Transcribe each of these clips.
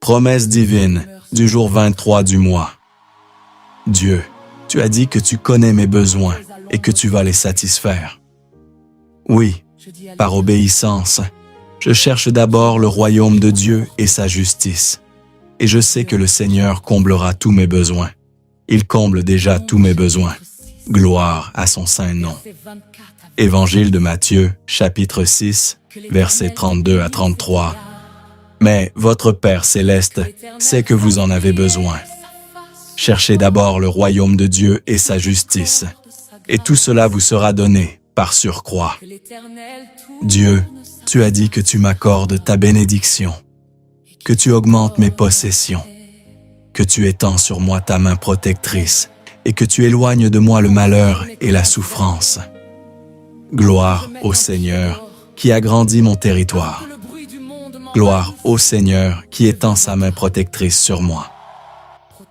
Promesse divine du jour 23 du mois. Dieu, tu as dit que tu connais mes besoins et que tu vas les satisfaire. Oui, par obéissance, je cherche d'abord le royaume de Dieu et sa justice. Et je sais que le Seigneur comblera tous mes besoins. Il comble déjà tous mes besoins. Gloire à son saint nom. Évangile de Matthieu, chapitre 6, versets 32 à 33. Mais votre Père céleste sait que vous en avez besoin. Cherchez d'abord le royaume de Dieu et sa justice, et tout cela vous sera donné par surcroît. Dieu, tu as dit que tu m'accordes ta bénédiction, que tu augmentes mes possessions, que tu étends sur moi ta main protectrice et que tu éloignes de moi le malheur et la souffrance. Gloire au Seigneur qui agrandit mon territoire. Gloire au Seigneur qui étend sa main protectrice sur moi.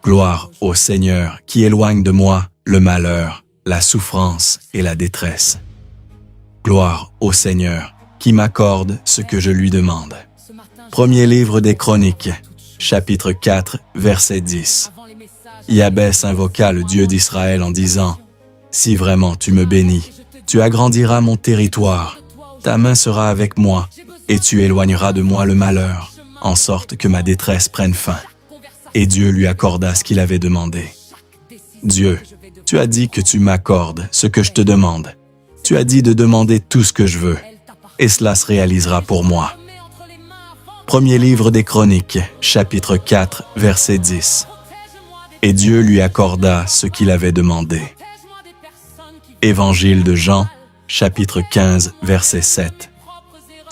Gloire au Seigneur qui éloigne de moi le malheur, la souffrance et la détresse. Gloire au Seigneur qui m'accorde ce que je lui demande. Premier livre des Chroniques, chapitre 4, verset 10. Jabès invoqua le Dieu d'Israël en disant « Si vraiment tu me bénis, tu agrandiras mon territoire, ta main sera avec moi, et tu éloigneras de moi le malheur, en sorte que ma détresse prenne fin. » Et Dieu lui accorda ce qu'il avait demandé. Dieu, tu as dit que tu m'accordes ce que je te demande. Tu as dit de demander tout ce que je veux, et cela se réalisera pour moi. Premier livre des Chroniques, chapitre 4, verset 10. Et Dieu lui accorda ce qu'il avait demandé. Évangile de Jean, chapitre 15, verset 7.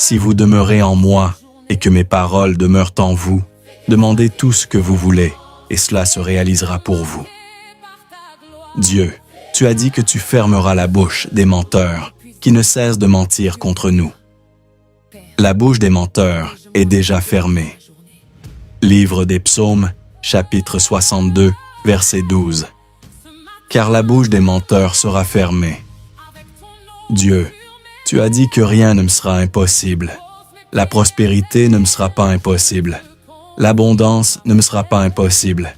Si vous demeurez en moi et que mes paroles demeurent en vous, demandez tout ce que vous voulez et cela se réalisera pour vous. Dieu, tu as dit que tu fermeras la bouche des menteurs qui ne cessent de mentir contre nous. La bouche des menteurs est déjà fermée. Livre des Psaumes, chapitre 62, verset 12. Car la bouche des menteurs sera fermée. Dieu, tu as dit que rien ne me sera impossible. La prospérité ne me sera pas impossible. L'abondance ne me sera pas impossible.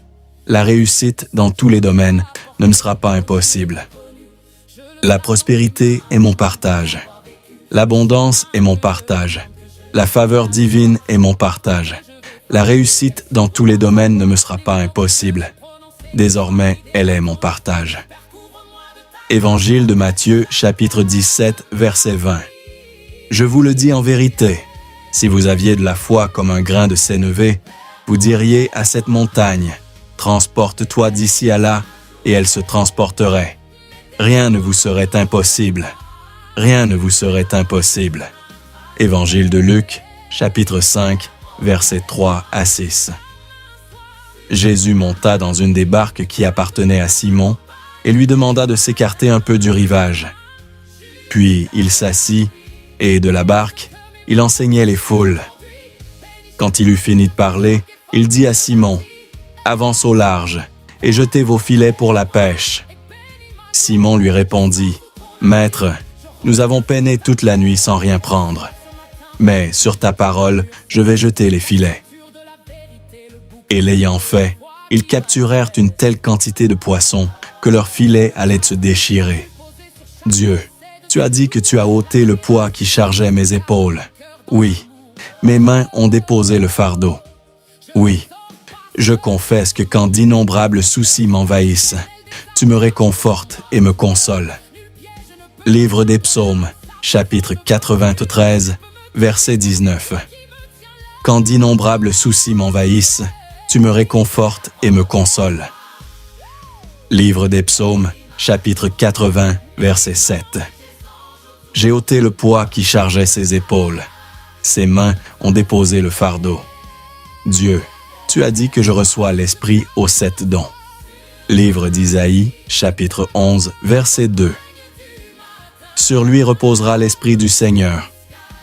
La réussite dans tous les domaines ne me sera pas impossible. La prospérité est mon partage. L'abondance est mon partage. La faveur divine est mon partage. La réussite dans tous les domaines ne me sera pas impossible. Désormais, elle est mon partage. Évangile de Matthieu, chapitre 17, verset 20. Je vous le dis en vérité, si vous aviez de la foi comme un grain de sénévé, vous diriez à cette montagne, « Transporte-toi d'ici à là », et elle se transporterait. Rien ne vous serait impossible. Rien ne vous serait impossible. Évangile de Luc, chapitre 5, versets 3 à 6. Jésus monta dans une des barques qui appartenait à Simon et lui demanda de s'écarter un peu du rivage. Puis il s'assit et, de la barque, il enseignait les foules. Quand il eut fini de parler, il dit à Simon, « Avance au large et jetez vos filets pour la pêche. » Simon lui répondit, « Maître, nous avons peiné toute la nuit sans rien prendre. Mais sur ta parole, je vais jeter les filets. » Et l'ayant fait, ils capturèrent une telle quantité de poissons que leurs filets allaient se déchirer. Dieu, tu as dit que tu as ôté le poids qui chargeait mes épaules. Oui, mes mains ont déposé le fardeau. Oui, je confesse que quand d'innombrables soucis m'envahissent, tu me réconfortes et me consoles. Livre des Psaumes, chapitre 93, verset 19. Quand d'innombrables soucis m'envahissent, tu me réconfortes et me consoles. Livre des Psaumes, chapitre 80, verset 7. J'ai ôté le poids qui chargeait ses épaules. Ses mains ont déposé le fardeau. Dieu, tu as dit que je reçois l'Esprit aux 7 dons. Livre d'Isaïe, chapitre 11, verset 2. Sur lui reposera l'Esprit du Seigneur,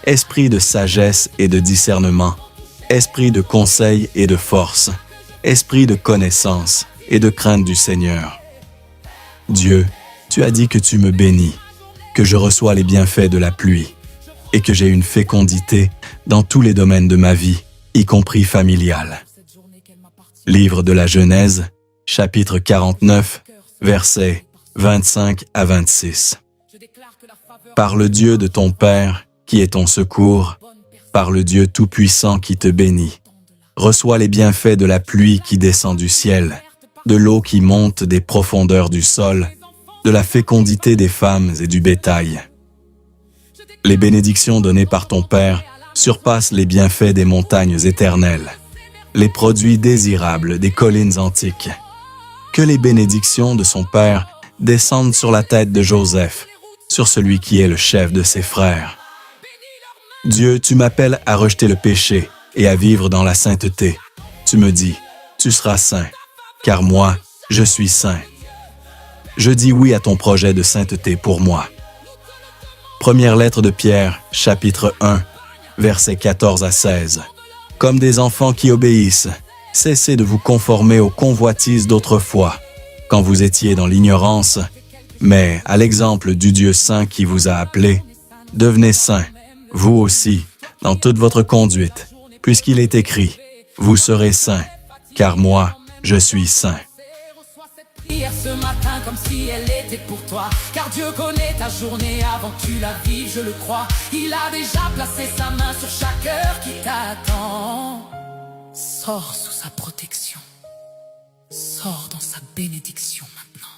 esprit de sagesse et de discernement, esprit de conseil et de force, esprit de connaissance et de crainte du Seigneur. Dieu, tu as dit que tu me bénis, que je reçois les bienfaits de la pluie et que j'ai une fécondité dans tous les domaines de ma vie, y compris familiale. Livre de la Genèse, chapitre 49, versets 25 à 26. Par le Dieu de ton Père, qui est ton secours, par le Dieu Tout-Puissant qui te bénit, reçois les bienfaits de la pluie qui descend du ciel, de l'eau qui monte des profondeurs du sol, de la fécondité des femmes et du bétail. Les bénédictions données par ton Père surpassent les bienfaits des montagnes éternelles, les produits désirables des collines antiques. Que les bénédictions de son Père descendent sur la tête de Joseph, sur celui qui est le chef de ses frères. Dieu, tu m'appelles à rejeter le péché et à vivre dans la sainteté. Tu me dis, tu seras saint, car moi, je suis saint. Je dis oui à ton projet de sainteté pour moi. Première lettre de Pierre, chapitre 1, versets 14 à 16. Comme des enfants qui obéissent, cessez de vous conformer aux convoitises d'autrefois, quand vous étiez dans l'ignorance, mais à l'exemple du Dieu saint qui vous a appelé, devenez saints, vous aussi, dans toute votre conduite, puisqu'il est écrit, vous serez saints, car moi, je suis saint. Hier ce matin comme si elle était pour toi, car Dieu connaît ta journée avant que tu la vives, je le crois. Il a déjà placé sa main sur chaque heure qui t'attend. Sors sous sa protection, sors dans sa bénédiction maintenant.